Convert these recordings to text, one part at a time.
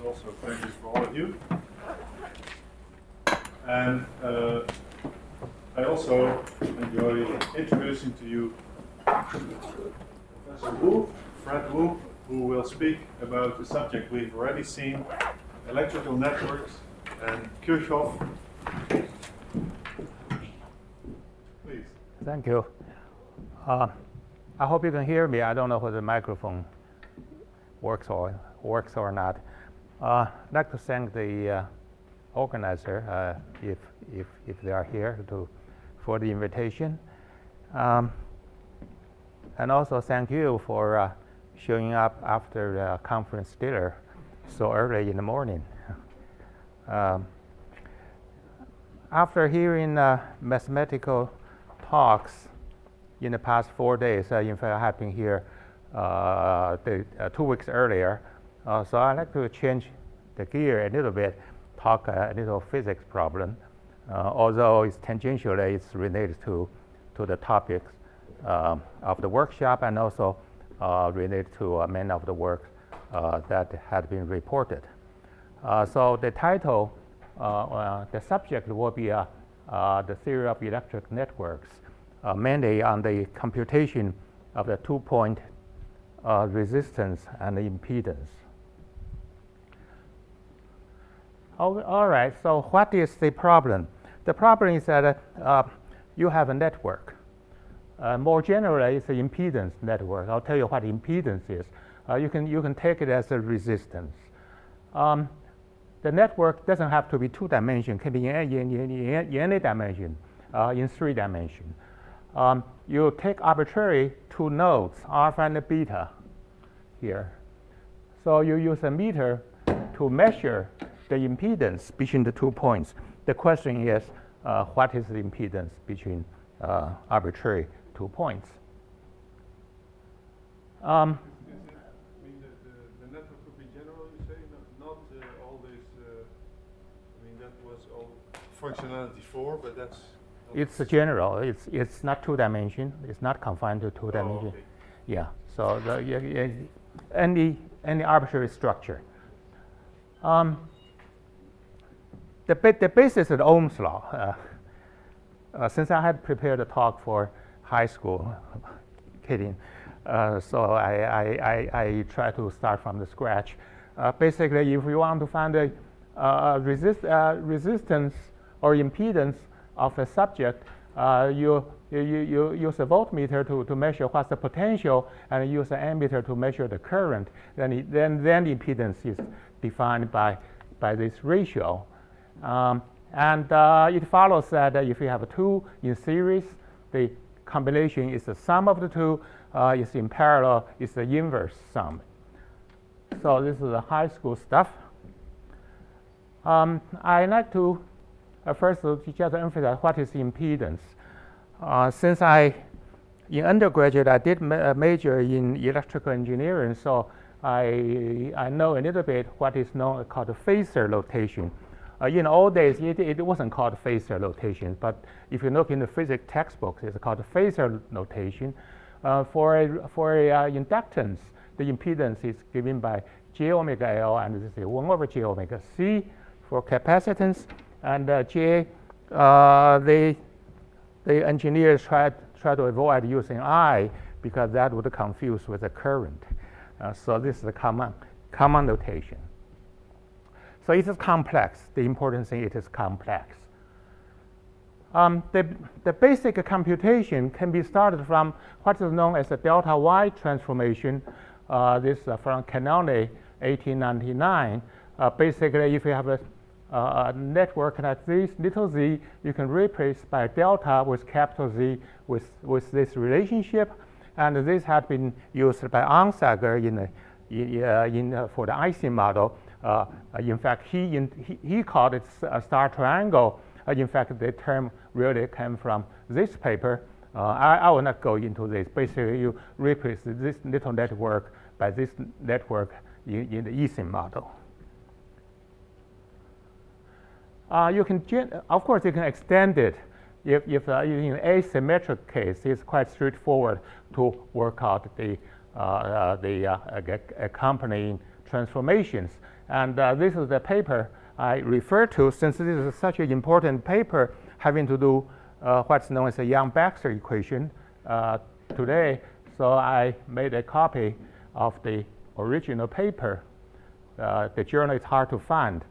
also thank you for all of you. And I also enjoy introducing to you Professor Wu, Fred Wu, who will speak about the subject we've already seen, electrical networks and Kirchhoff. Please. Thank you. I hope you can hear me. I don't know whether the microphone works or not. I'd like to thank the organizer, if they are here, for the invitation, and also thank you for showing up after the conference dinner so early in the morning. After hearing mathematical talks in the past 4 days, in fact, I have been here 2 weeks earlier, so I'd like to change the gear a little bit, talk a little physics problem, although it's tangentially it's related to the topics of the workshop and also related to many of the work that had been reported. So the title, the subject will be the theory of electric networks, mainly on the computation of the 2-point resistance and the impedance. All right, so what is the problem? The problem is that you have a network. More generally, it's an impedance network. I'll tell you what impedance is. You can take it as a resistance. The network doesn't have to be 2-dimensional, can be in any dimension, in 3 dimensions. You take arbitrary 2 nodes, alpha and beta, here. So you use a meter to measure the impedance between the 2 points. The question is, what is the impedance between arbitrary 2 points? The network could be general, you say, not all this, that was all functionality 4, but that's... It's general. It's not 2-dimension. It's not confined to 2-dimension. Okay. Yeah. So any arbitrary structure. The basis of Ohm's law. Since I had prepared a talk for high school, kidding. So I try to start from the scratch. Basically, if you want to find a resistance or impedance of a subject, you use a voltmeter to measure what's the potential, and use an ammeter to measure the current. Then the impedance is defined by this ratio. And it follows that if you have 2 in series, the combination is the sum of the 2. Is in parallel, is the inverse sum. So this is the high school stuff. I like to first just emphasize what is impedance. Since in undergraduate, I did major in electrical engineering, so I know a little bit what is known called phasor notation. In old days, it wasn't called phasor notation, but if you look in the physics textbooks, it's called phasor notation. For a inductance, the impedance is given by j omega L, and this is 1 over j omega C. For capacitance, and J, the engineers try to avoid using I because that would confuse with the current. So this is a common notation. So it is complex. The important thing, it is complex. The basic computation can be started from what is known as the delta Y transformation. This from Canone, 1899. Basically, if you have a network like this, little z, you can replace by delta with capital Z with this relationship, and this had been used by Onsager for the Ising model. In fact, he called it a star triangle. In fact, the term really came from this paper. I will not go into this. Basically, you replace this little network by this network in the Ising model. Of course, you can extend it. If in an asymmetric case, it's quite straightforward to work out the accompanying transformations. And this is the paper I refer to, since this is such an important paper having to do what's known as the Young-Baxter equation today. So I made a copy of the original paper. The journal is hard to find.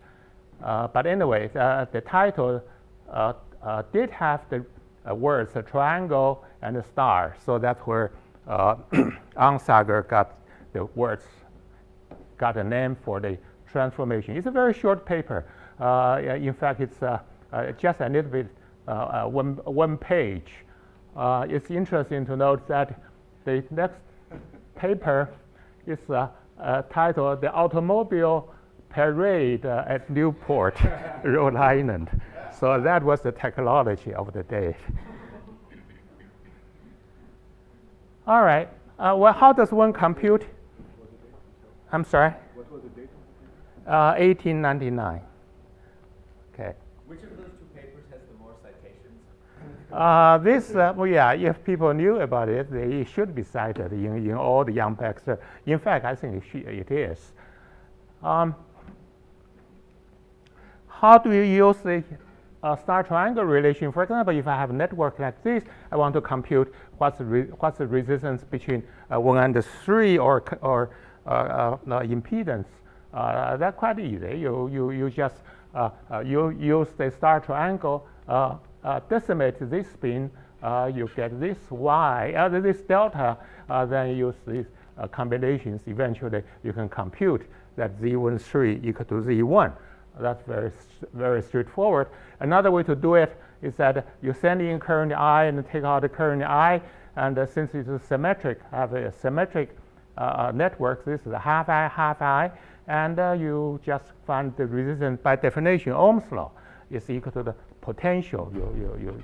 But anyway, the title did have the words a triangle and a star. So that's where Onsager got the words, got a name for the transformation. It's a very short paper. In fact, it's just a little bit, one page. It's interesting to note that the next paper is titled The Automobile Parade at Newport, Rhode Island. So that was the technology of the day. All right. Well, how does one compute? I'm sorry? What was the date? 1899. Okay. Which of those two papers has the more citations? Well, yeah, if people knew about it, they should be cited in all the Young-Baxter. In fact, I think it is. How do you use the star triangle relation? For example, if I have a network like this, I want to compute what's the resistance between 1 and 3 or impedance. That's quite easy. You just you use the star triangle, decimate this spin, you get this y, this delta, then use these combinations. Eventually, you can compute that z13 equal to z1. That's very straightforward. Another way to do it is that you send in current I and take out the current I, and since it's symmetric, have a symmetric network. This is a half I, and you just find the resistance by definition. Ohm's law is equal to the potential. You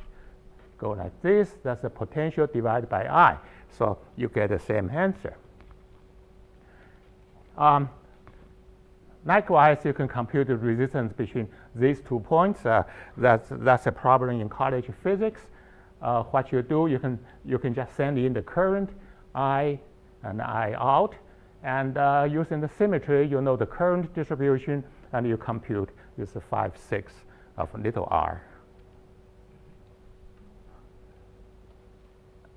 go like this. That's the potential divided by I. So you get the same answer. Likewise, you can compute the resistance between these 2 points. That's a problem in college physics. What you do, you can just send in the current I and I out, and using the symmetry, you know the current distribution, and you compute this 5/6 of little r.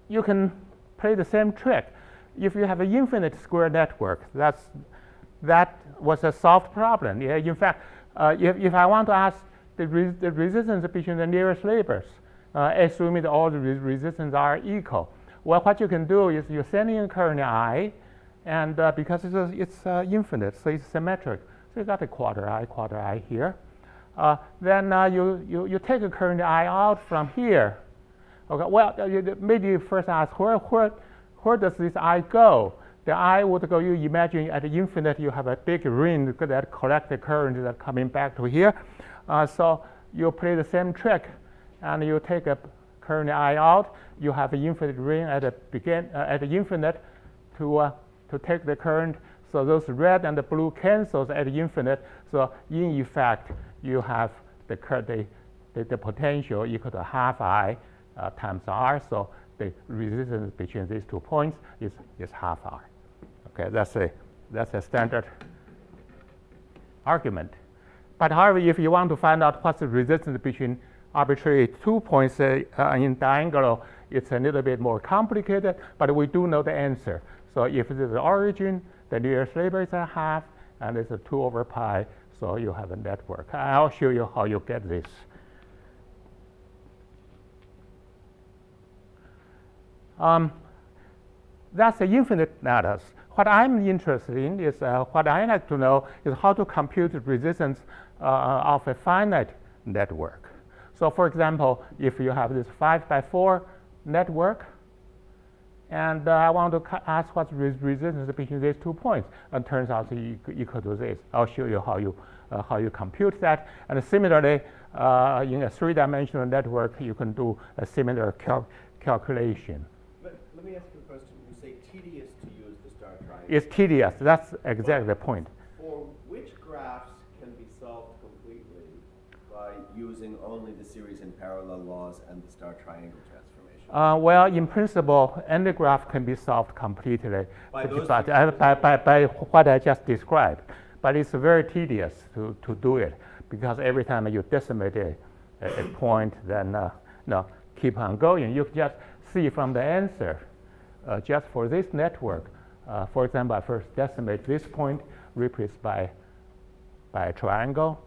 You can play the same trick. If you have an infinite square network, that was a solved problem. Yeah, in fact, if I want to ask the resistance between the nearest neighbors, assuming that all the resistance are equal, well, what you can do is you send in current I, and because it's infinite, so it's symmetric. So you got a quarter I here. Then you take a current I out from here. Okay. Well, maybe you first ask where does this I go? The I would go. You imagine at the infinite you have a big ring that collects the current that coming back to here. So you play the same trick, and you take a current I out. You have an infinite ring at the infinite to take the current. So those red and the blue cancels at the infinite. So in effect, you have the potential equal to half I times R. So the resistance between these 2 points is half R. Okay, that's a standard argument. But however, if you want to find out what's the resistance between arbitrary 2 points in diagonal, it's a little bit more complicated, but we do know the answer. So if this is the origin, the nearest neighbor is a half, and it's a 2 over pi, so you have a network. I'll show you how you get this. That's the infinite lattice. What I'm interested in is what I like to know is how to compute the resistance of a finite network. So for example, if you have this 5x4 network, and I want to ask what's resistance between these 2 points, and it turns out it's equal to this. I'll show you how you compute that. And similarly, in a 3-dimensional network, you can do a similar calculation. Let me ask you a question. You say tedious to use the star triangle. It's tedious. That's exactly the point. For which graphs can be solved completely by using only the series and parallel laws and the star triangle transformation? Well, in principle, any graph can be solved completely By those but, features? by what I just described. But it's very tedious to do it because every time you decimate a point, then keep on going. You just see from the answer, just for this network, for example, I first decimate this point replaced by a triangle,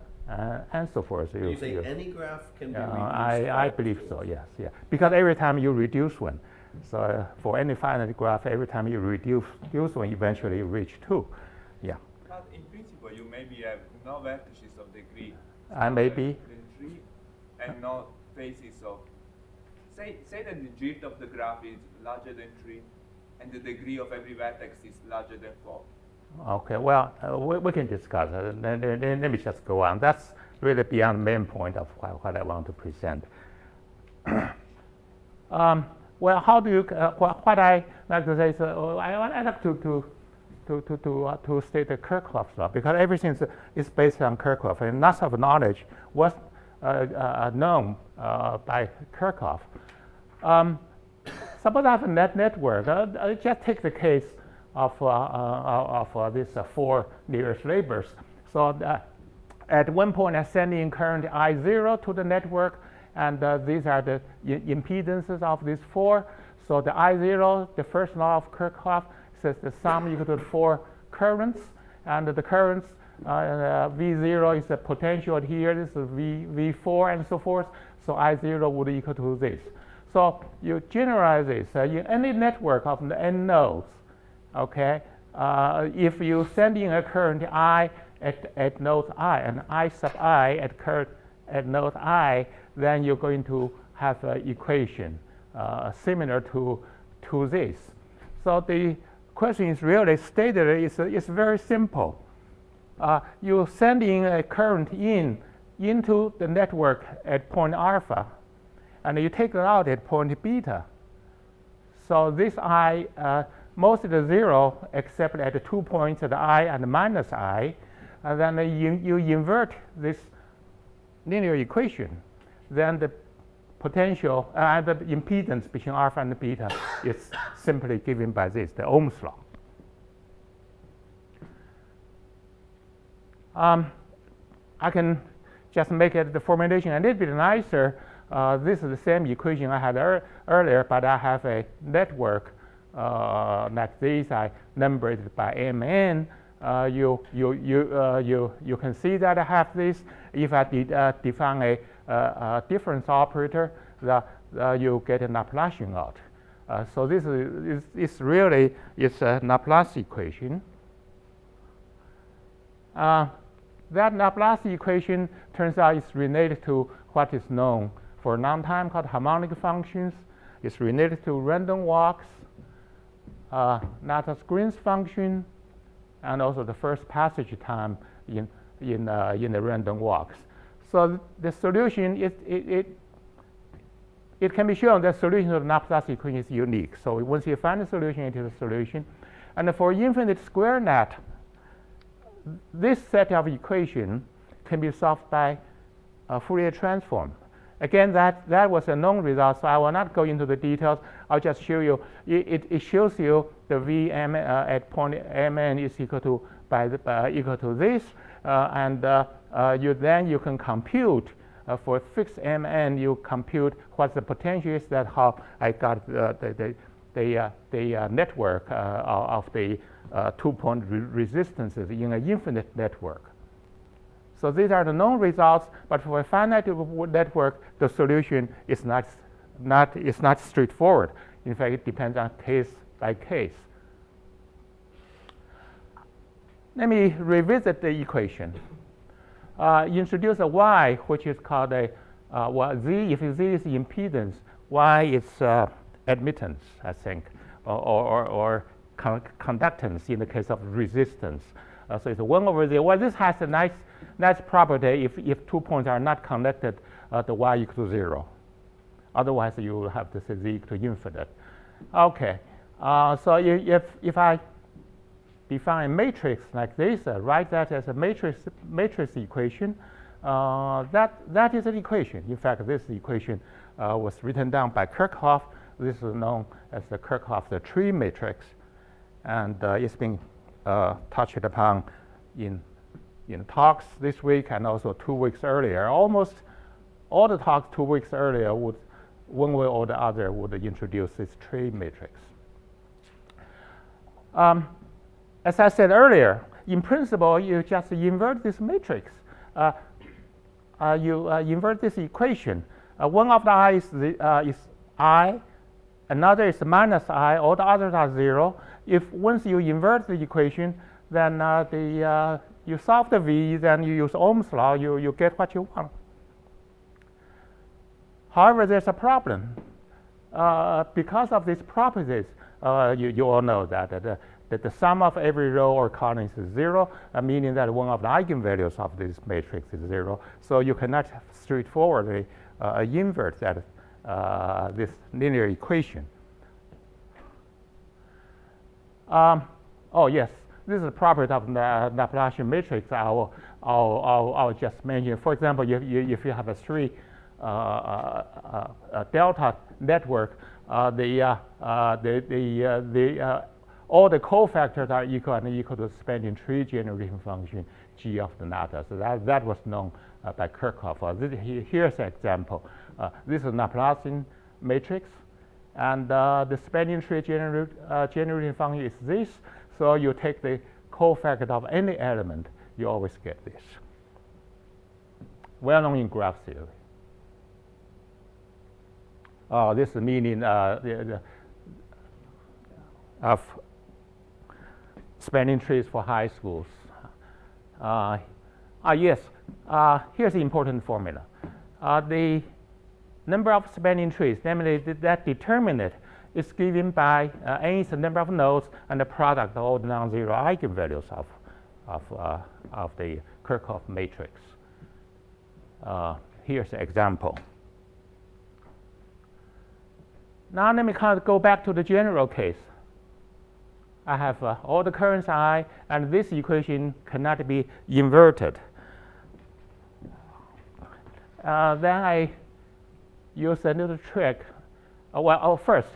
and so forth. So you say any graph can be reduced? I believe so, yes. Yeah. Because every time you reduce one, so for any finite graph, every time you reduce one, eventually you reach 2. Yeah. But in principle, you maybe have no vertices of degree. Maybe. The tree and no faces of. Say that the drift of the graph is larger than 3, and the degree of every vertex is larger than 4. Okay, well, we can discuss it. Let me just go on. That's really beyond the main point of what I want to present. Well, how do you, what I like to say is, I like to state the Kirchhoff's law, because everything is based on Kirchhoff, and lots of knowledge was known by Kirchhoff. Suppose I have a network. Just take the case of these 4 nearest neighbors. So at one point, I send in current I0 to the network, and these are the impedances of these 4. So the I0, the first law of Kirchhoff, says the sum equal to 4 currents, and the currents V0 is the potential here. This is V4 and so forth. So I0 would equal to this. So you generalize this in any network of the n nodes. Okay, if you send in a current I at node I and I sub I at node I, then you're going to have an equation similar to this. So the question is really stated. It's very simple. You send in a current into the network at point alpha, and you take it out at point beta. So this I mostly 0 except at the 2 points at I and minus I, and then you invert this linear equation. Then the potential and the impedance between alpha and beta is simply given by this, the Ohm's law. I can just make it the formulation a little bit nicer. This is the same equation I had earlier, but I have a network like this. I number it by mn. You can see that I have this. If I define a difference operator, you get a Laplacian out. So this is really a Laplace equation. That Laplace equation turns out is related to what is known for a long time called harmonic functions. It's related to random walks, Natta-Green's function, and also the first passage time in the random walks. So the solution it can be shown that solution of the Laplace equation is unique. So once you find a solution, it is a solution. And for infinite square net, this set of equation can be solved by a Fourier transform. Again, that was a known result, so I will not go into the details. I'll just show you. It shows you the Vm at point mn is equal to equal to this, and you can compute for fixed mn. You compute what the potential is. That's how I got the network of the 2-point resistances in an infinite network. So these are the known results, but for a finite network, the solution is not straightforward. In fact, it depends on case by case. Let me revisit the equation. Introduce a y, which is called z. If z is impedance, y is admittance, I think, or conductance in the case of resistance. So it's 1 over z. Well, this has a nice property. If 2 points are not connected, the y equals to 0. Otherwise, you will have to say z equal to infinite. Okay. So if I define a matrix like this, write that as a matrix equation, that is an equation. In fact, this equation was written down by Kirchhoff this is known as the Kirchhoff tree matrix, and it's been touched upon in talks this week and also 2 weeks earlier. Almost all the talks 2 weeks earlier would, one way or the other, would introduce this tree matrix. As I said earlier, in principle, you just invert this matrix. You invert this equation. One of the I is I, another is minus I, all the others are 0. If once you invert the equation, then you solve the V, then you use Ohm's law, you get what you want. However, there's a problem. Because of these properties, you all know that the sum of every row or column is 0, meaning that one of the eigenvalues of this matrix is 0. So you cannot straightforwardly invert that this linear equation. Oh yes, this is a property of the Laplacian matrix. I'll just mention. For example, if you have a 3 delta network, all the cofactors are equal and equal to the spanning tree generating function g of the nata. So that was known by Kirchhoff. Here's an example. This is a Laplacian matrix, and the spanning tree generating function is this. So you take the cofactor of any element, you always get this. Well known in graph theory. This is meaning of spanning trees for high schools. Yes, here's the important formula. The number of spanning trees, namely that determinant, is given by n is the number of nodes and the product of all the non-zero eigenvalues of the Kirchhoff matrix. Here's an example. Now let me kind of go back to the general case. I have all the currents I, and this equation cannot be inverted. Then I use a little trick. First,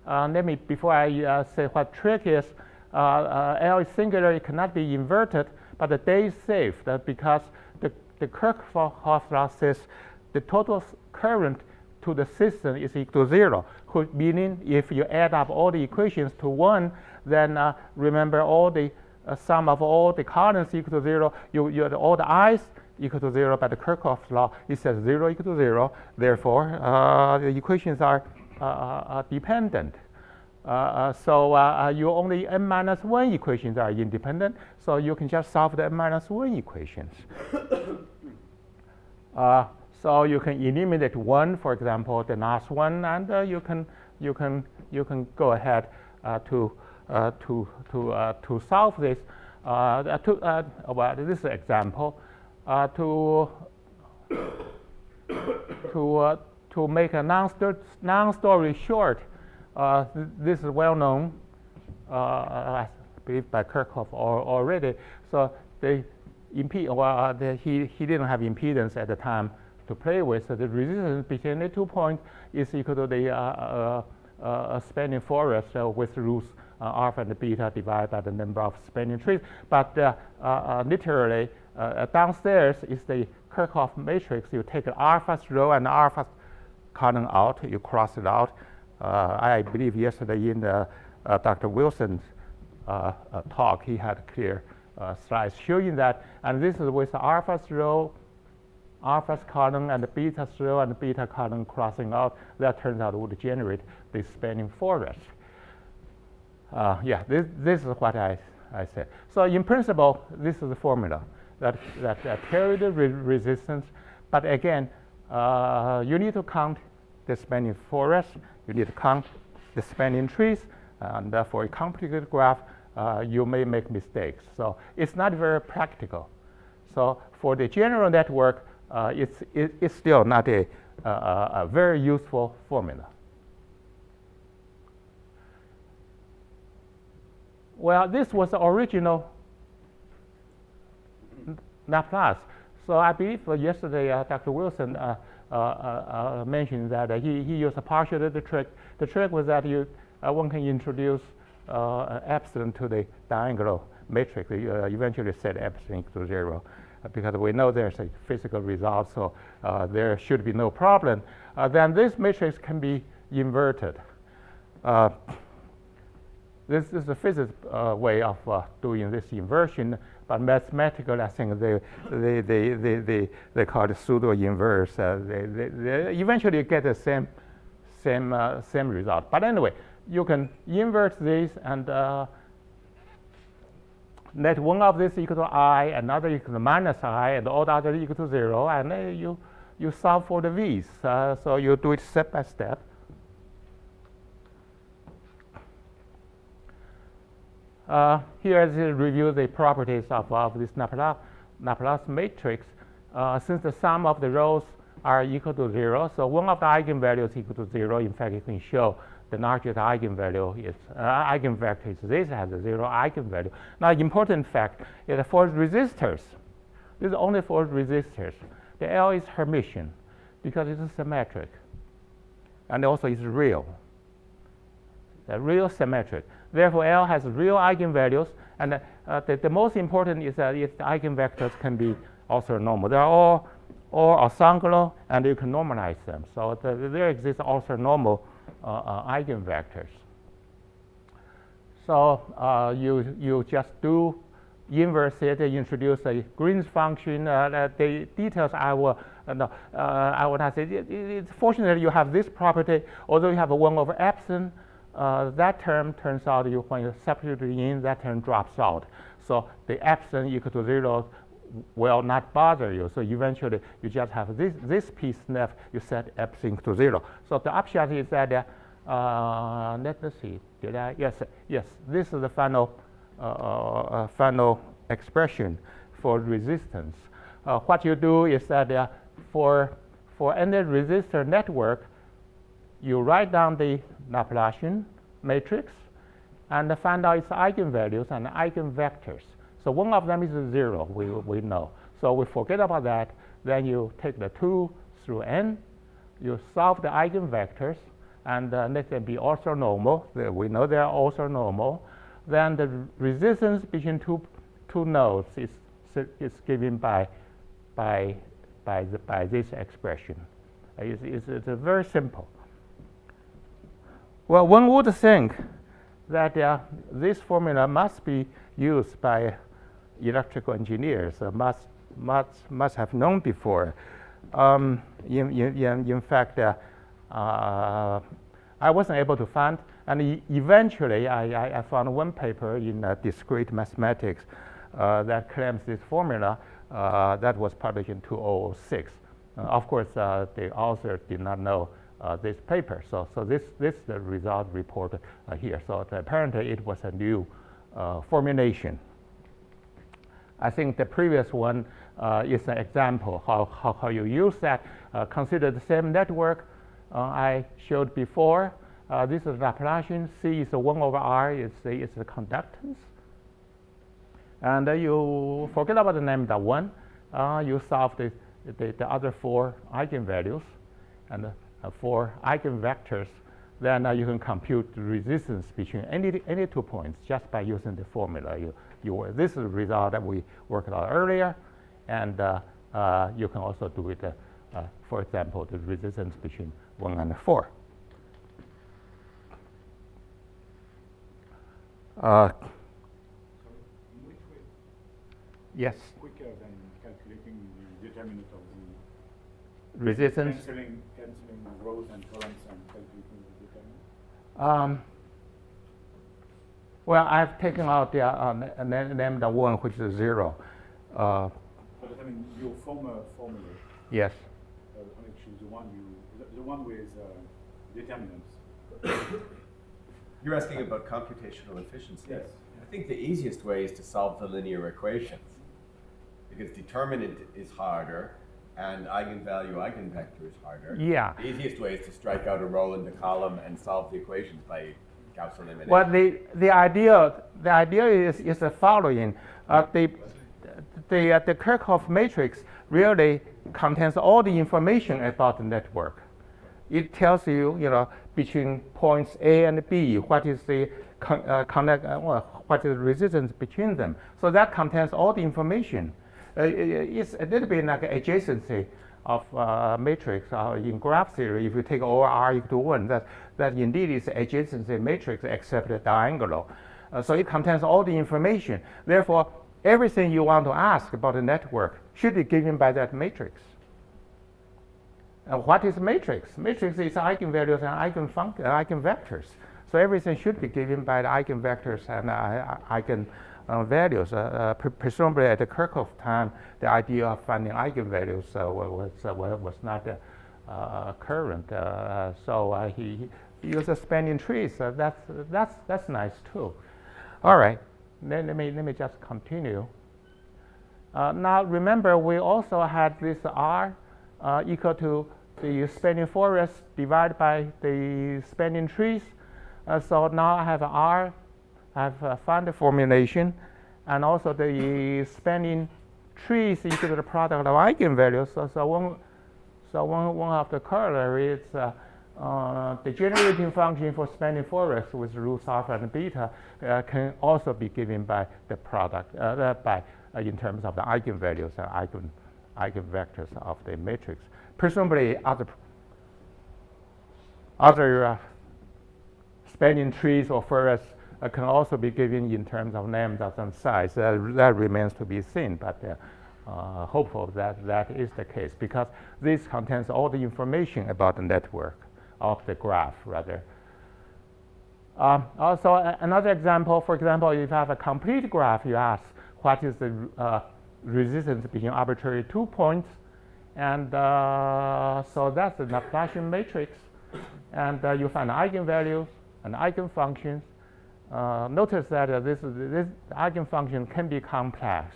let me, before I say what trick is, L is singular, it cannot be inverted, but the day is safe because the Kirchhoff law says the total current to the system is equal to 0, meaning if you add up all the equations to 1, then remember all the sum of all the columns equal to 0, all the i's equal to 0, but the Kirchhoff law, it says 0 equal to 0. Therefore, the equations are dependent. So you only n minus 1 equations are independent, so you can just solve the n minus 1 equations. So you can eliminate 1, for example, the last one, and you can go ahead to solve this. This is an example. To make a non-story short, this is well known, I believe by Kirchhoff already. So he didn't have impedance at the time to play with. So the resistance between the 2 points is equal to the spanning forest with roots alpha and beta divided by the number of spanning trees. But literally, downstairs is the Kirchhoff matrix. You take the alpha's row and alpha's column out. You cross it out. I believe yesterday in Dr. Wilson's talk, he had clear slides showing that. And this is with alpha's row, alpha's column, and the beta's row and the beta column crossing out. That turns out would generate this spanning forest. This is what I said. So in principle, this is the formula that carry the resistance. But again, you need to count the spanning forest. You need to count the spanning trees. And for a complicated graph, you may make mistakes. So it's not very practical. So for the general network, it's still not a very useful formula. Well, this was the original Laplace. So I believe yesterday Dr. Wilson mentioned that he used a partial trick. The trick was that one can introduce epsilon to the diagonal matrix. You eventually set epsilon equal to 0 because we know there's a physical result, so there should be no problem. Then this matrix can be inverted. This is the physics way of doing this inversion, but mathematically, I think they call it pseudo-inverse. They eventually get the same result. But anyway, you can invert this and let one of this equal to I, another equal to minus I, and all the other equal to 0, and you solve for the v's. So you do it step by step. Here is to review the properties of this Laplace matrix. Since the sum of the rows are equal to 0, so one of the eigenvalues is equal to 0. In fact, you can show the largest eigenvalue is eigenvector is this has a 0 eigenvalue. Now, important fact is that for resistors, this is only for resistors. The L is Hermitian because it is symmetric, and also it's real. Real symmetric. Therefore, L has real eigenvalues, and the most important is that its eigenvectors can be orthonormal. They are all orthogonal, and you can normalize them. So there exists orthonormal eigenvectors. So you just do inverse it, introduce a Green's function. The details I will not say. Fortunately, you have this property. Although you have a 1 over epsilon, that term turns out when you substitute it in, that term drops out. So the epsilon equal to 0 will not bother you. So eventually, you just have this piece left. You set epsilon to 0. So the upshot is that let's see. Did I? Yes. This is the final expression for resistance. What you do is that for any resistor network, you write down the Laplacian matrix and find out its eigenvalues and eigenvectors. So one of them is 0, we know. So we forget about that. Then you take the 2 through n, you solve the eigenvectors, and let them be orthonormal. We know they are orthonormal. Then the resistance between two nodes is given by this expression. It's very simple. Well, one would think that this formula must be used by electrical engineers, must have known before. In fact, I wasn't able to find, and eventually I found one paper in discrete mathematics that claims this formula that was published in 2006. Of course, the author did not know this paper. So this is the result reported here. So apparently it was a new formulation. I think the previous one is an example how you use that. Consider the same network I showed before. This is Laplacian. C is 1 over R. It's the conductance. And you forget about the lambda 1. You solve the other 4 eigenvalues and 4 eigenvectors. Then you can compute the resistance between any 2 points just by using the formula. This is the result that we worked out earlier, and you can also do it, for example, the resistance between 1 and 4. In which way? Yes. Quicker than calculating the determinant of the Resistance. cancelling rows and columns and calculating the determinant? Well, I've taken out the lambda 1, which is 0. But I mean, you form a formula. Yes. I mean, choose the one with determinants. You're asking about computational efficiency. Yes. I think the easiest way is to solve the linear equations, because determinant is harder and eigenvector is harder. Yeah. The easiest way is to strike out a row in the column and solve the equations by Gauss elimination. Well, the idea is the following: the Kirchhoff matrix really contains all the information about the network. It tells you, between points A and B, what is the what is the resistance between them. So that contains all the information. It's a little bit like adjacency of matrix in graph theory. If you take all R equal to 1, that indeed is adjacency matrix except diagonal. So it contains all the information. Therefore, everything you want to ask about the network should be given by that matrix. What is matrix? Matrix is eigenvalues and eigenvectors. So everything should be given by the eigenvectors and eigenvalues. Presumably at the Kirchhoff time, the idea of finding eigenvalues was not current. So he used a spanning tree. So that's nice too. All right. Let me just continue. Now remember, we also had this R equal to the spanning forest divided by the spanning trees. So now I have R, I've found the formulation, and also the spanning trees equal to the product of eigenvalues. So one of the corollary is the generating function for spanning forest with roots alpha and beta can also be given by the product in terms of the eigenvalues and eigenvectors of the matrix. Presumably, other spanning trees or forests can also be given in terms of lambdas and size. That remains to be seen, but hopeful that is the case because this contains all the information about the network of the graph, rather. Also, another example, for example, if you have a complete graph, you ask what is the resistance between arbitrary 2 points. And so that's the Laplacian matrix. And you find eigenvalues and eigenfunctions. Notice that this eigenfunction can be complex.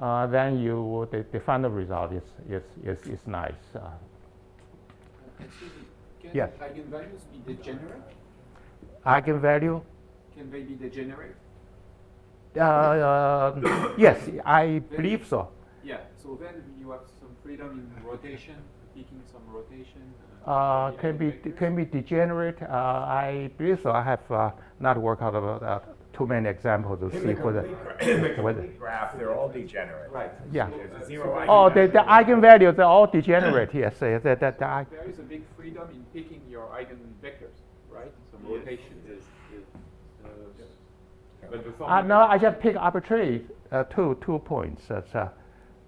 Then the final result is nice. Can yes. eigenvalues be degenerate? Eigenvalue? Can they be degenerate? Yes, I believe so. Yeah, so then you have some freedom in rotation, picking some rotation. Can be degenerate. I believe so. I have not worked out too many examples to see whether. In the complete graph, they're all degenerate. Right. Yeah. There's a zero The eigenvalues are all degenerate. Yes. There is a big freedom in picking your eigenvectors, right? Some rotation. But no, I just pick arbitrary 2 points.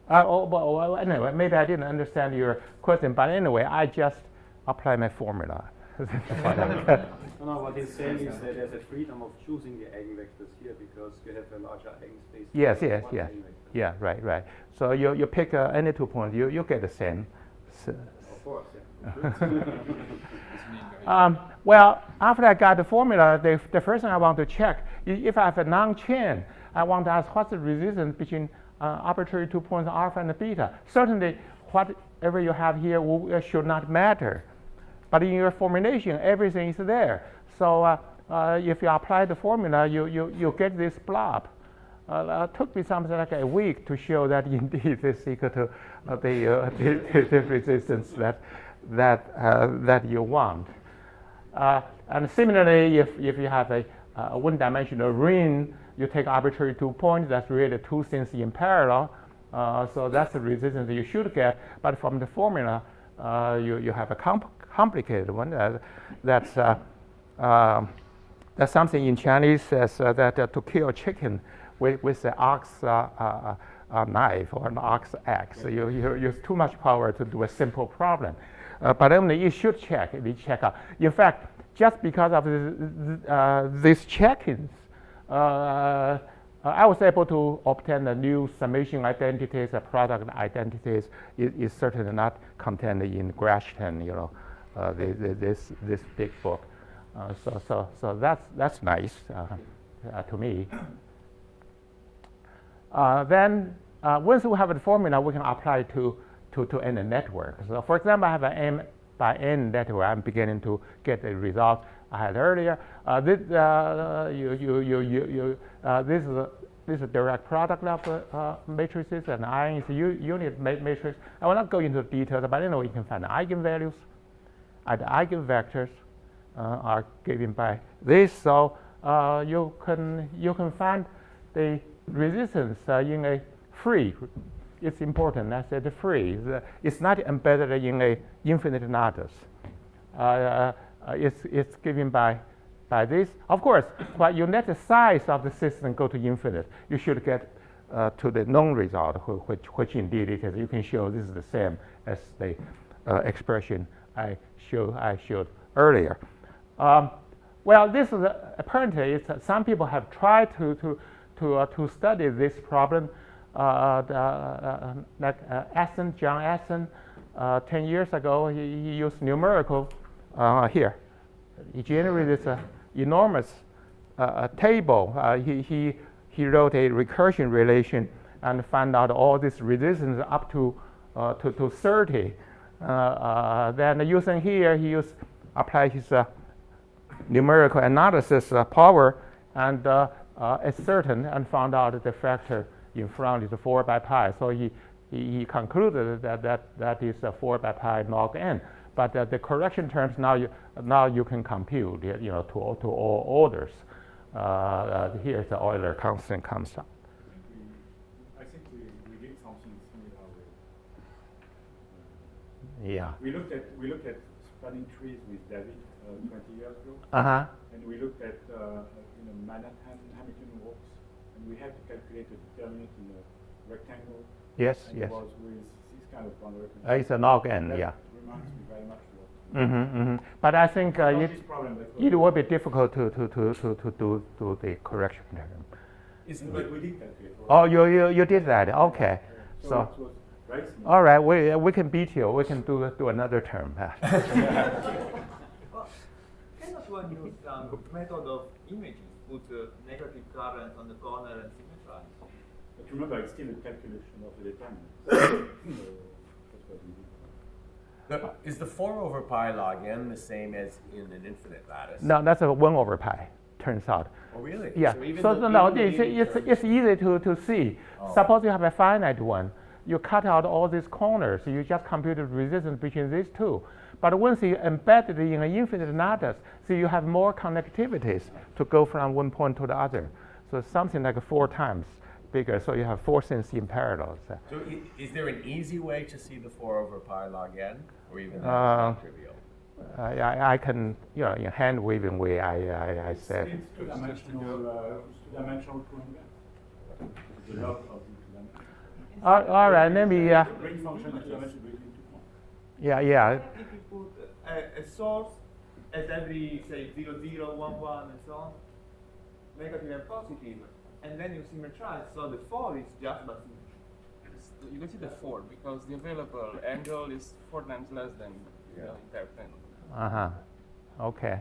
Well, anyway, maybe I didn't understand your question, but anyway, I just apply my formula. No, what he's saying is that there's a freedom of choosing the eigenvectors here because you have a larger eigenspace. Yes. Yeah, right. So you pick any 2 points, you get the same. Of course, Well, after I got the formula, the first thing I want to check, if I have a non-chain, I want to ask what's the resistance between arbitrary 2 points alpha and beta. Certainly, whatever you have here should not matter. But in your formulation, everything is there. So if you apply the formula, you get this blob. It took me something like a week to show that indeed this is equal to the resistance that you want. And similarly, if you have a one-dimensional ring, you take arbitrary 2 points, that's really 2 things in parallel. So that's the resistance you should get. But from the formula, you have a complicated one. That's something in Chinese says that to kill a chicken with the ox knife or an ox axe, you use too much power to do a simple problem. But only you should check out. In fact, just because of these check-ins, I was able to obtain a new summation identities, a product identities. Is certainly not contained in Grashton, this big book. So that's nice to me. Then once we have the formula, we can apply to any network. So for example, I have an m by n network. I'm beginning to get the result I had earlier. This is this is direct product of matrices, and iron is unit matrix. I will not go into details, but you can find eigenvalues, and eigenvectors are given by this. So you can find the resistance in a free. It's important. I said free. It's not embedded in a infinite lattice. It's given by this. Of course, when you let the size of the system go to infinite, you should get to the known result, which indeed it is. You can show this is the same as the expression I showed earlier. Well, this is apparently some people have tried to study this problem. Like John Essen, 10 years ago, he used numerical here. He generated this enormous table. He wrote a recursion relation and found out all this resistance up to 30. Then using here, he applied his numerical analysis power and ascertained and found out the factor in front is 4 by pi. So he concluded that is 4 by pi log n. But the correction terms now you can compute to all orders. Here's the Euler constant comes up. I think we did something similar with. Yeah. We looked at spanning trees with David 20 years ago. And we looked at Manhattan Hamilton walks, and we had to calculate a determinant in a rectangle. Yes. And Yes. it was with this kind of boundary. It's a log n. That Yeah. reminds me very much of what. But I think it will be difficult to do the correction term. But we did calculate. Oh, you did that. Okay. So it was very similar. all right, we can beat you. We can do another term. Well, cannot one use some method of imaging, put negative currents on the corner and symmetrize? But remember, it's still a calculation of the determinant. That's what we did. Is the 4 over pi log n the same as in an infinite lattice? No, that's a 1 over pi. Turns out. Oh, really? Yeah. So even So though- no, even though it's easy to see. Oh. Suppose you have a finite one. You cut out all these corners. You just compute the resistance between these two. But once you embed it in an infinite lattice, so you have more connectivities to go from one point to the other. So something like 4 times bigger. So you have 4 things in parallel. So, is there an easy way to see the 4 over pi log n? Or even that's not trivial? I can, in hand waving way, I said. It's two-dimensional coordinate. The log of the two-dimensional. All right, let me. Ring function is two-dimensional between 2 points. Yeah. If you put a source at every, say, 0, 0, 1, 1, and so on, negative and positive, and then you symmetrize, so the 4 is just by symmetry. You can see the 4 because the available angle is 4 times less than the entire plane. Okay.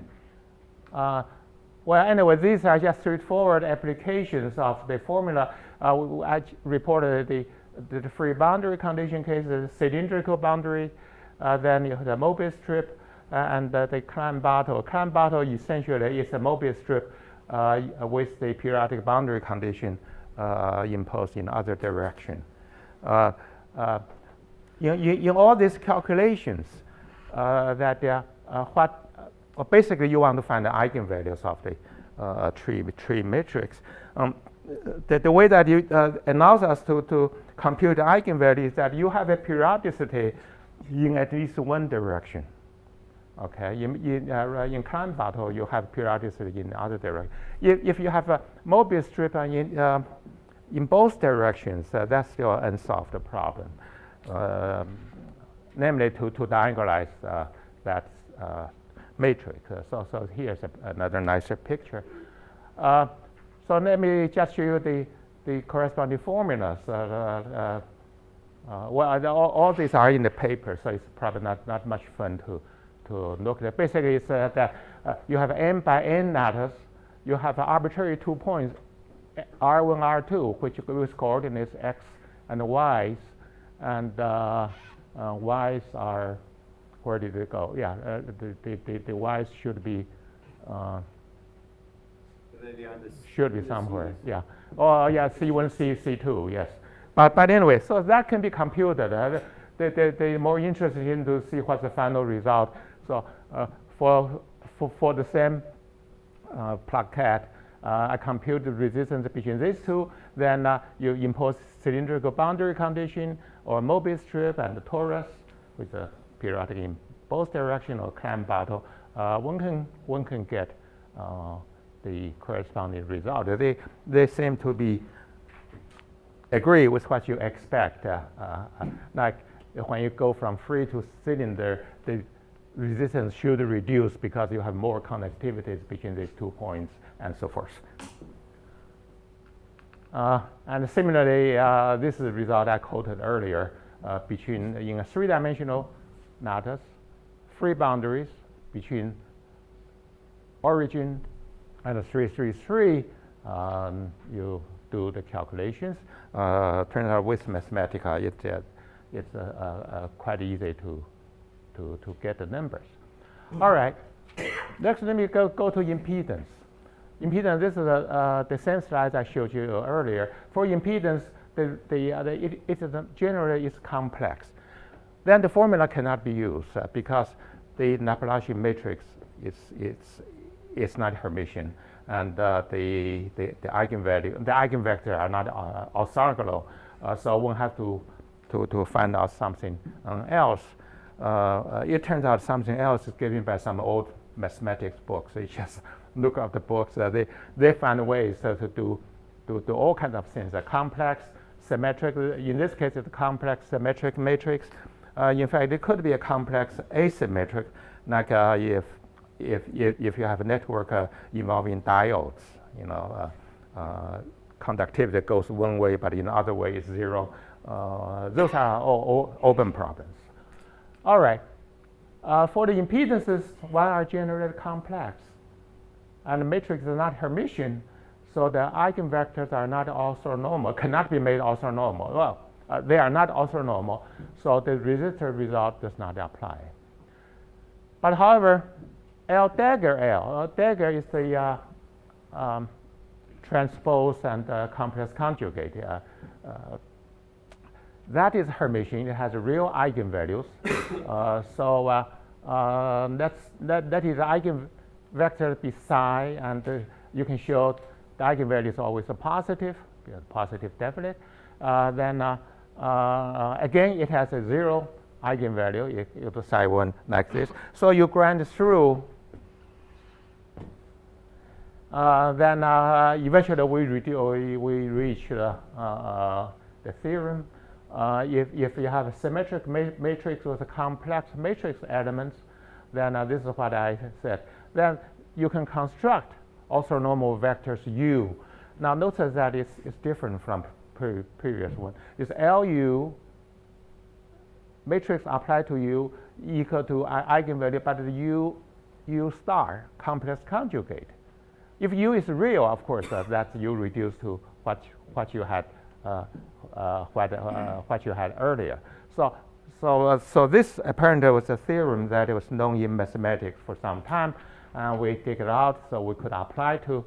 Well, anyway, these are just straightforward applications of the formula. I reported the free boundary condition case, the cylindrical boundary, then you have the Mobius strip, and the Klein bottle. Klein bottle essentially is a Mobius strip with the periodic boundary condition imposed in other direction. In all these calculations, basically you want to find the eigenvalues of the tree matrix. The way that you allows us to compute the eigenvalue is that you have a periodicity in at least one direction. Okay, in Klein bottle you have periodicity in the other direction. If you have a Mobius strip in both directions, that's still an unsolved problem. Namely, to diagonalize that matrix. So here's another nicer picture. So let me just show you the corresponding formulas. All these are in the paper, so it's probably not much fun to look at. Basically, it's that you have n by n lattice. You have arbitrary 2 points, R1, R2, which with coordinates x and y's, and y's are, where did it go? Yeah, the y's should be somewhere. Yeah, Oh, yeah, C1, C2, yes. But anyway, so that can be computed. They're more interested in to see what's the final result. So for the same plaquette, I compute the resistance between these two. Then you impose cylindrical boundary condition or Mobius strip and the torus with a periodic in both direction or clamp bottle. One can get the corresponding result. They seem to be agree with what you expect. Like when you go from free to cylinder, the resistance should reduce because you have more connectivities between these 2 points and so forth. And similarly, this is the result I quoted earlier between in a 3-dimensional lattice, free boundaries between origin and 3, 3, 3. You do the calculations. Turns out with Mathematica, it's quite easy to get the numbers. All right. Next, let me go to impedance. Impedance. This is the same slide I showed you earlier. For impedance, generally it's complex. Then the formula cannot be used because the Laplacian matrix is not Hermitian, and the eigenvector are not orthogonal. So one has to find out something else. It turns out something else is given by some old mathematics books. You just look up the books. They find ways to do all kinds of things. A complex, symmetric. In this case, it's a complex symmetric matrix. In fact, it could be a complex asymmetric, like if you have a network involving diodes, conductivity goes one way, but in the other way is 0. Those are all open problems. All right. For the impedances, one are generally complex, and the matrix is not Hermitian, so the eigenvectors are not orthonormal, cannot be made orthonormal. Well, they are not orthonormal, so the resistor result does not apply. But however, L dagger is the transpose and complex conjugate. That is Hermitian. It has real eigenvalues. So that is eigenvector be psi, and you can show the eigenvalue is always a positive definite. Then again, it has a 0 eigenvalue if the psi 1 like this. So you grind through. Then eventually we reach the theorem. If you have a symmetric matrix with a complex matrix elements, then this is what I said. Then you can construct orthonormal vectors U. Now notice that it's different from previous one. It's LU matrix applied to U equal to eigenvalue, but the U star complex conjugate. If U is real, of course, that's U reduced to what you had earlier. So this apparently was a theorem that was known in mathematics for some time, and we take it out so we could apply to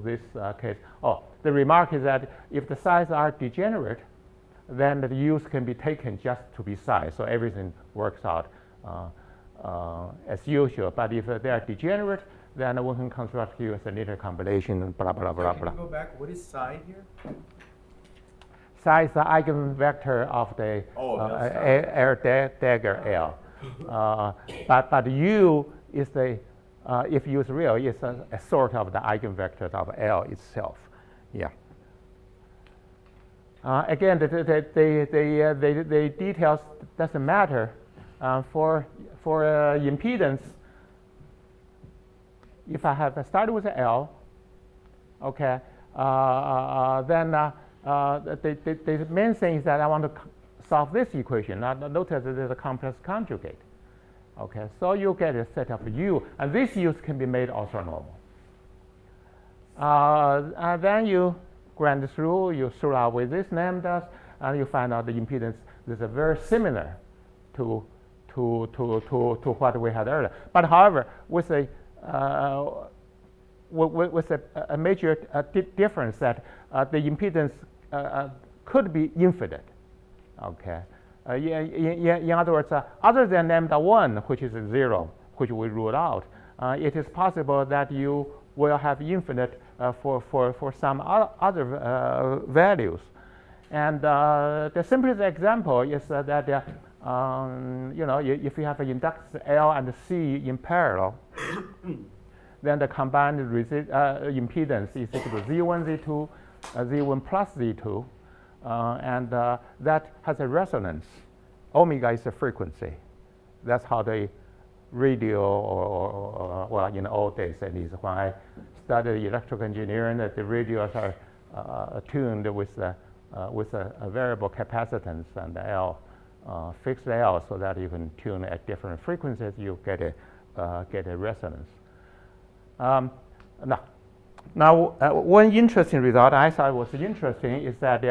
this case. Oh, the remark is that if the psi's are degenerate, then the U's can be taken just to be psi, so everything works out as usual. But if they are degenerate, then one can construct U as a linear combination, blah, blah, blah, blah. Can you go back? What is psi here? Psi is the eigenvector of the dagger L. But U is the, if U is real, it's a sort of the eigenvector of L itself. Yeah. Again, the details doesn't matter. For impedance, if I have started with L, okay, then the main thing is that I want to solve this equation. Now notice that there's a complex conjugate. Okay, so you get a set of U, and these U's can be made orthonormal. And then you grind through, you throw out with these lambdas, and you find out the impedance is very similar to what we had earlier. But however, with a with a major difference that the impedance could be infinite. Okay. In other words, other than lambda 1, which is 0, which we ruled out, it is possible that you will have infinite for some other values. And the simplest example is that if you have an inductance L and C in parallel, then the combined impedance is equal to Z1, Z2, Z1 plus Z2, and that has a resonance. Omega is the frequency. That's how the radio, or well, in the old days at least, when I studied electrical engineering, that the radios are tuned with a variable capacitance and L, fixed L, so that you can tune at different frequencies. You get a resonance. Now, one interesting result I thought was interesting is that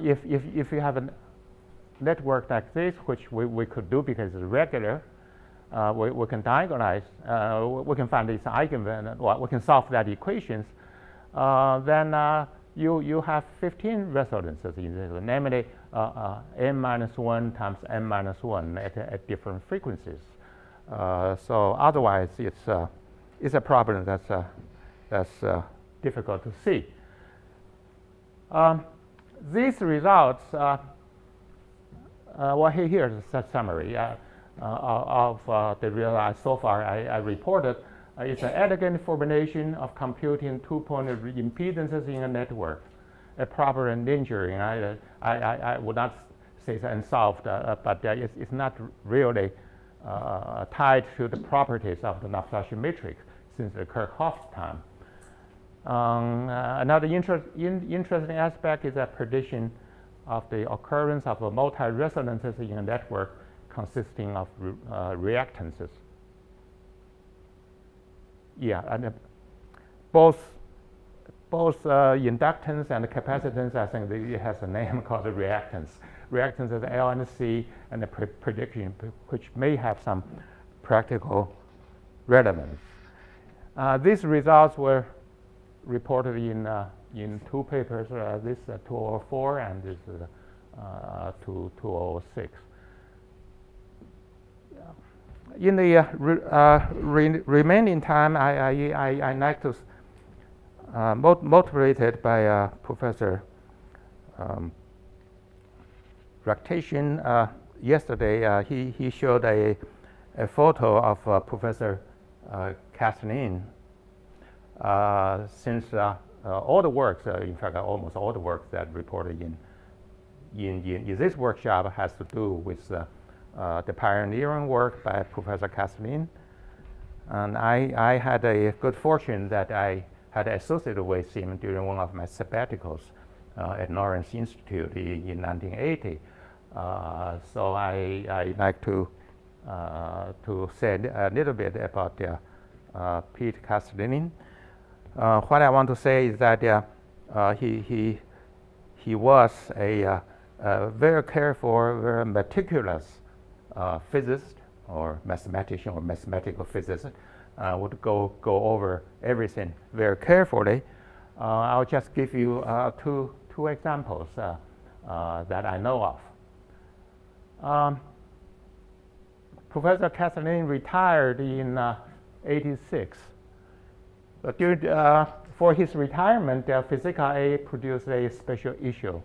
if you have a network like this, which we could do because it's regular, we can diagonalize, we can find these eigenvalues, well, we can solve that equations, then you have 15 resonances in this, namely n minus 1 times n minus 1 at different frequencies. So otherwise, it's a problem that's difficult to see. These results, well, here's a summary of the results so far I reported. It's an elegant formulation of computing two-point impedances in a network, a proper lingering. I would not say it's unsolved, but it's not really tied to the properties of the Naflashi matrix since the Kirchhoff time. Another interesting aspect is a prediction of the occurrence of multi-resonances in a network consisting of reactances. Yeah, and both inductance and capacitance, I think it has a name called reactance. Reactance is L and C, and the prediction, which may have some practical relevance. These results were reported in two papers, this 2004 and this 2006. In the remaining time, I like to, motivated by Professor Raktashian, yesterday he showed a photo of Professor Kathleen. Since all the works, in fact, almost all the works that reported in this workshop has to do with the pioneering work by Professor Kathleen. And I had a good fortune that I had associated with him during one of my sabbaticals at Lawrence Institute in 1980. So I like to say a little bit about Pete Castellini. What I want to say is that he was a very careful, very meticulous physicist or mathematician or mathematical physicist. Would go over everything very carefully. I'll just give you two examples that I know of. Professor Castellini retired in '86. For his retirement, Physica A produced a special issue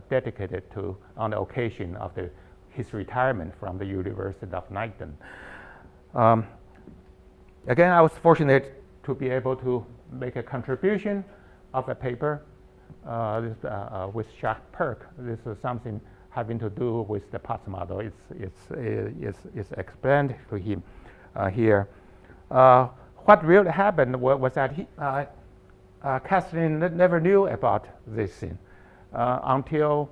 dedicated to, on the occasion of his retirement from the University of Leiden. Again, I was fortunate to be able to make a contribution of a paper with Jacques Perk. This is something having to do with the Potts model. It's explained to him here. What really happened was that Castellini never knew about this thing until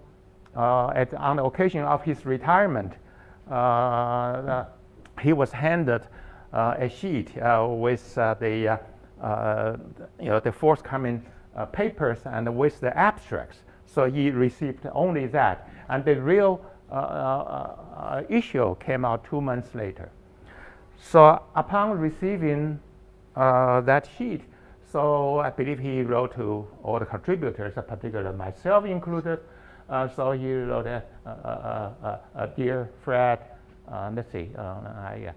on the occasion of his retirement, he was handed a sheet with the forthcoming papers and with the abstracts. So he received only that, and the real issue came out 2 months later. So upon receiving that sheet, So I believe he wrote to all the contributors, particularly myself included. So he wrote, "Dear Fred, let's see, I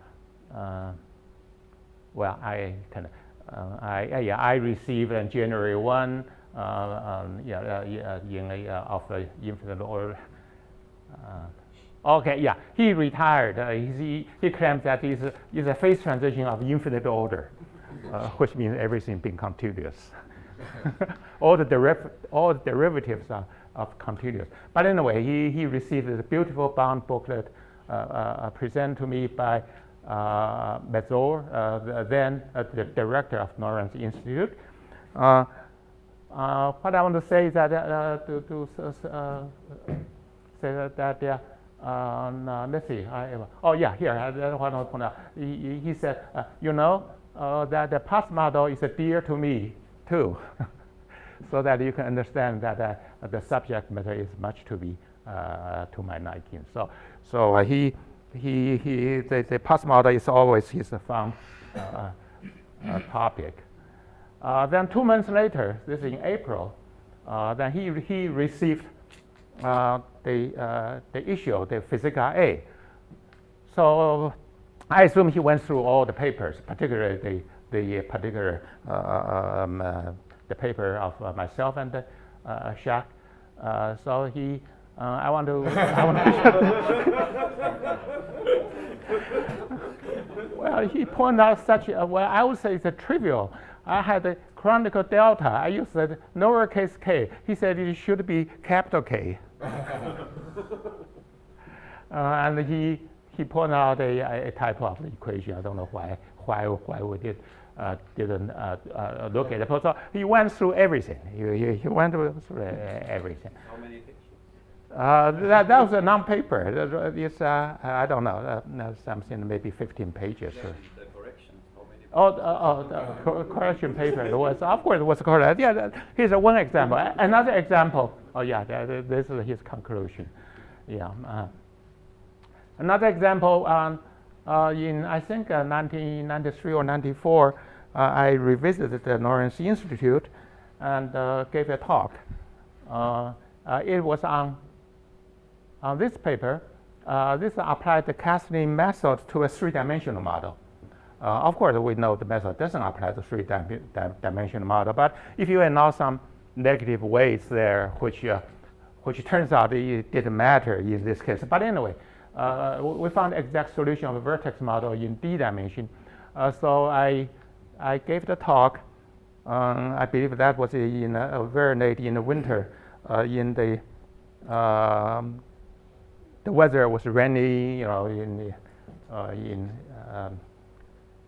received on January 1 of infinite order." He retired. He claims that is a phase transition of infinite order, which means everything being continuous. all the derivatives are of continuous. But anyway, he received a beautiful bound booklet presented to me by Mazur, then the director of Northeastern Institute. What I want to say is that let's see. Here I want to point out. He said, that the past model is dear to me too, so that you can understand that the subject matter is much to be to my liking. So the past model is always his fun topic. Then 2 months later, this is in April, then he received the issue, the Physica A. So I assume he went through all the papers, particularly the paper of myself and Jacques. So I want to well, he pointed out I would say it's a trivial. I had a chronicle delta. I used the lowercase k. He said it should be capital K. And he pointed out a type of equation. I don't know why we didn't look at it. So he went through everything. He went through everything. How many pictures? That was a non-paper. It's I don't know, something maybe 15 pages. The corrections. How many? The correction paper of course it was correct. Yeah, here's one example. Another example. This is his conclusion. Another example. In I think 1993 or 94, I revisited the Northeastern Institute and gave a talk. It was on this paper. This applied the casting method to a three-dimensional model. Of course, we know the method doesn't apply to three-dimensional model, but if you allow some negative weights there, which turns out it didn't matter in this case. But anyway, we found the exact solution of a vertex model in D dimension. So I gave the talk. I believe that was very late in the winter. The weather was rainy,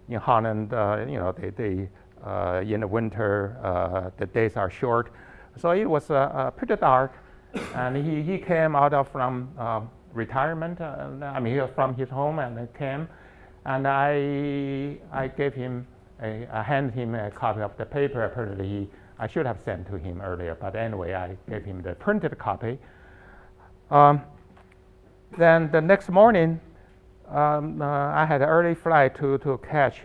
in Holland, in the winter, the days are short. So it was pretty dark, and he came out from retirement. From his home and came, and I gave him I handed him a copy of the paper. Apparently, I should have sent to him earlier, but anyway, I gave him the printed copy. Then the next morning, I had an early flight to catch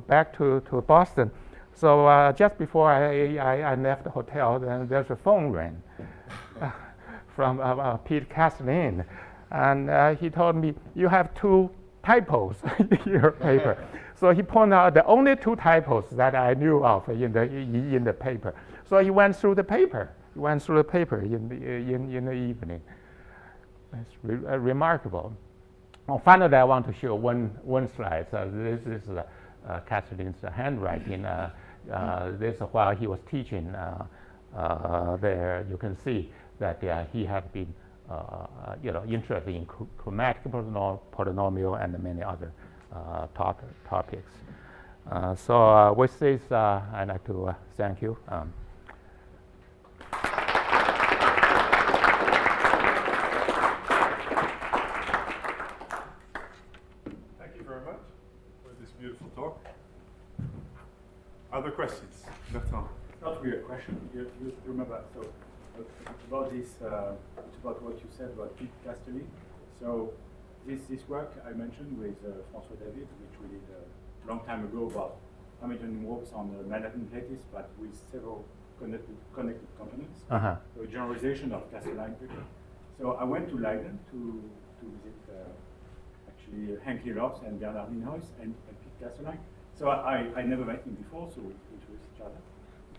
back to Boston. So just before I left the hotel, then there's a phone rang from Pete Castellin, and he told me, "You have 2 typos in your paper." So he pointed out the only 2 typos that I knew of in the paper. So he went through the paper. He went through the paper in the evening. It's remarkable. Well, finally, I want to show one slide. So this is Castellin's handwriting. This is while he was teaching there. You can see that he had been interested in chromatic polynomial and many other topics. So with this, I'd like to thank you. Thank you very much for this beautiful talk. Other questions? Bertrand. Not really a question. You remember, so about this, it's about what you said about Pete Castelli. So this work I mentioned with François David, which we did a long time ago about Hamilton walks on the Manhattan lattice, but with several connected components. Uh-huh. So a generalization of Castle-Line vector. So I went to Leiden to visit actually Henke Lopes and Bernard Minhoys and Pete Castle-Line. So I never met him before, so we introduced each other.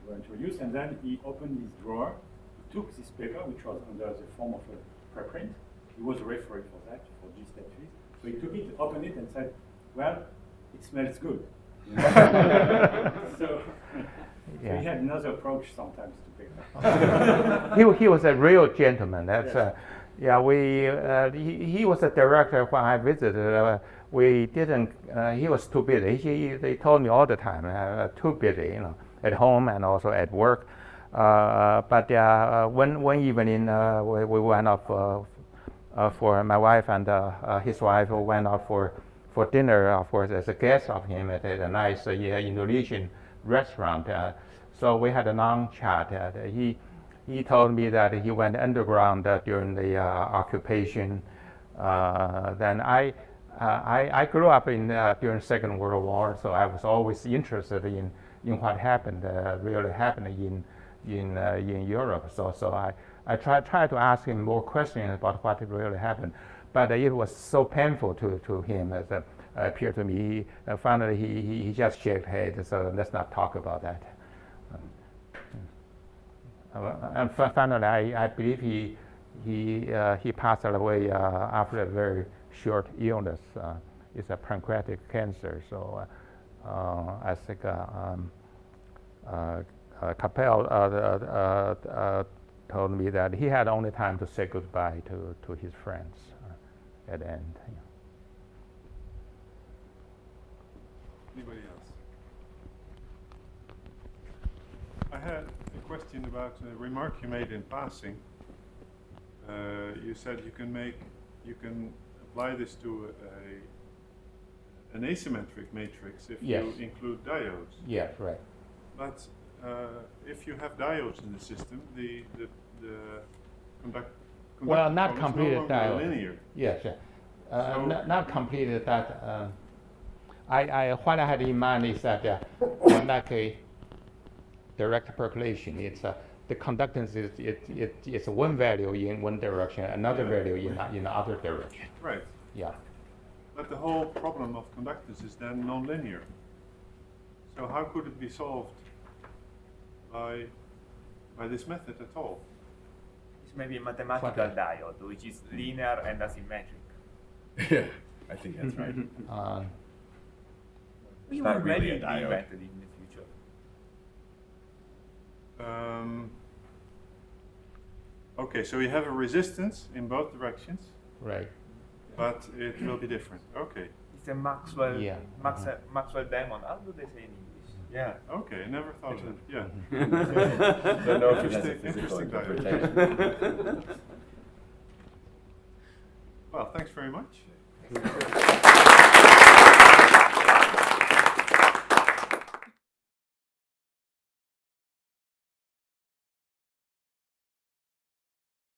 We were introduced, and then he opened his drawer. He took this paper, which was under the form of a preprint. He was a referee for that, for G-step trees. So he took it, opened it, and said, well, it smells good. So Yeah. he had another approach sometimes to paper. He was a real gentleman. That's Yes. he was a director when I visited. We didn't. He was too busy. They told me all the time, too busy, at home and also at work. But one evening we went out for my wife and his wife went out for dinner, of course, as a guest of him at a nice Indonesian restaurant. So we had a long chat. He told me that he went underground during the occupation. Then I grew up during Second World War, so I was always interested in what happened, really happened in Europe. So I tried to ask him more questions about what really happened, but it was so painful to him as it appeared to me. Finally, he just shook his head. So let's not talk about that. And finally, I believe he passed away after a very short illness. It's a pancreatic cancer. So I think Capel told me that he had only time to say goodbye to his friends at the end. Anybody else? I had a question about a remark you made in passing. You said you can apply this to an asymmetric matrix if Yes. you include diodes. Yes, right. But if you have diodes in the system, the Well, not conductor is completed no longer diode. linear. Yes, So- not completed that. What I had in mind is that like a direct percolation, it's the conductance it's one value in one direction, another value in the other direction. Right. Yeah. But the whole problem of conductance is then nonlinear. So how could it be solved by this method at all? It's maybe a mathematical diode, which is linear and asymmetric. Yeah, I think that's right. Which not will really maybe a be diode. invented in the future. Okay, so you have a resistance in both directions, Right. but it will be different. Okay. It's a Maxwell Yeah. Maxwell diamond. How do they say in English? Yeah. Okay, I never thought of it. Yeah. Don't know if it has a Interesting- physical interesting diode. interpretation. Well, thanks very much.